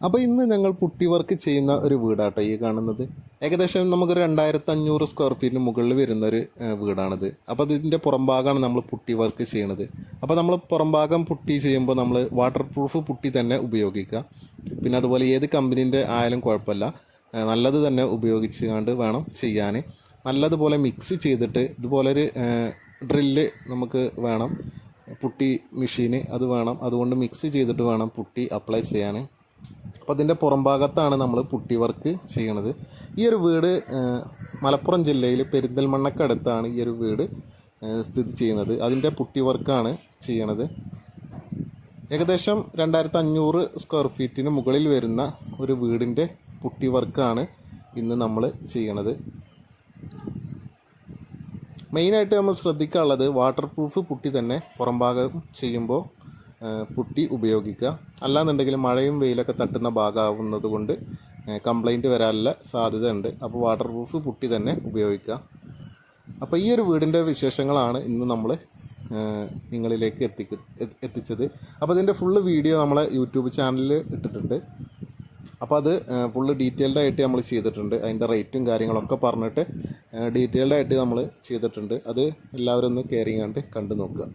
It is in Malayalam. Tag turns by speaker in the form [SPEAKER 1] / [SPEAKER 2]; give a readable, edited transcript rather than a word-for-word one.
[SPEAKER 1] അപ്പോൾ ഇന്ന് ഞങ്ങൾ പുട്ടി വർക്ക് ചെയ്യുന്ന ഒരു വീടാട്ടോ ഈ കാണുന്നത്. ഏകദേശം നമുക്കൊരു 2500 സ്ക്വയർ ഫീറ്റിന് മുകളിൽ വരുന്നൊരു വീടാണിത്. അപ്പോൾ ഇതിൻ്റെ പുറംഭാഗമാണ് നമ്മൾ പുട്ടി വർക്ക് ചെയ്യണത്. അപ്പോൾ നമ്മൾ പുറംഭാഗം പുട്ടി ചെയ്യുമ്പോൾ നമ്മൾ വാട്ടർ പ്രൂഫ് പുട്ടി തന്നെ ഉപയോഗിക്കുക. പിന്നെ അതുപോലെ ഏത് കമ്പനീൻ്റെ ആയാലും കുഴപ്പമില്ല, നല്ലത് തന്നെ ഉപയോഗിച്ച് കൊണ്ട് വേണം ചെയ്യാൻ. നല്ലതുപോലെ മിക്സ് ചെയ്തിട്ട് ഇതുപോലൊരു ഡ്രില്ല് നമുക്ക് വേണം, പുട്ടി മെഷീന് അത് വേണം. അതുകൊണ്ട് മിക്സ് ചെയ്തിട്ട് വേണം പുട്ടി അപ്ലൈ ചെയ്യാൻ. അപ്പോൾ അതിൻ്റെ പുറംഭാഗത്താണ് നമ്മൾ പുട്ടി വർക്ക് ചെയ്യണത്. ഈ ഒരു വീട് മലപ്പുറം ജില്ലയിൽ പെരിന്തൽമണ്ണക്കടുത്താണ് ഈ ഒരു വീട് സ്ഥിതി ചെയ്യുന്നത്. അതിൻ്റെ പുട്ടി വർക്കാണ് ചെയ്യണത്. ഏകദേശം 2500 സ്ക്വയർ ഫീറ്റിന് മുകളിൽ വരുന്ന ഒരു വീടിൻ്റെ പുട്ടി വർക്കാണ് ഇന്ന് നമ്മൾ ചെയ്യണത്. മെയിനായിട്ട് നമ്മൾ ശ്രദ്ധിക്കാനുള്ളത് വാട്ടർ പ്രൂഫ് പുട്ടി തന്നെ പുറംഭാഗം ചെയ്യുമ്പോൾ പുട്ടി ഉപയോഗിക്കുക. അല്ലാന്നുണ്ടെങ്കിൽ മഴയും വെയിലൊക്കെ തട്ടുന്ന ഭാഗമാവുന്നത് കൊണ്ട് കംപ്ലൈൻറ്റ് വരാനുള്ള സാധ്യത ഉണ്ട്. അപ്പോൾ വാട്ടർ പ്രൂഫ് പുട്ടി തന്നെ ഉപയോഗിക്കുക. അപ്പോൾ ഈ ഒരു വീടിൻ്റെ വിശേഷങ്ങളാണ് ഇന്ന് നമ്മൾ നിങ്ങളിലേക്ക് എത്തിച്ചത്. അപ്പോൾ ഇതിൻ്റെ ഫുള്ള് വീഡിയോ നമ്മളെ യൂട്യൂബ് ചാനലിൽ ഇട്ടിട്ടുണ്ട്. അപ്പോൾ അത് ഫുള്ള് ഡീറ്റെയിൽഡായിട്ട് നമ്മൾ ചെയ്തിട്ടുണ്ട്. അതിൻ്റെ റേറ്റും കാര്യങ്ങളൊക്കെ പറഞ്ഞിട്ട് ഡീറ്റെയിൽഡായിട്ട് നമ്മൾ ചെയ്തിട്ടുണ്ട്. അത് എല്ലാവരും ഒന്ന് കയറി കണ്ട് നോക്കുക.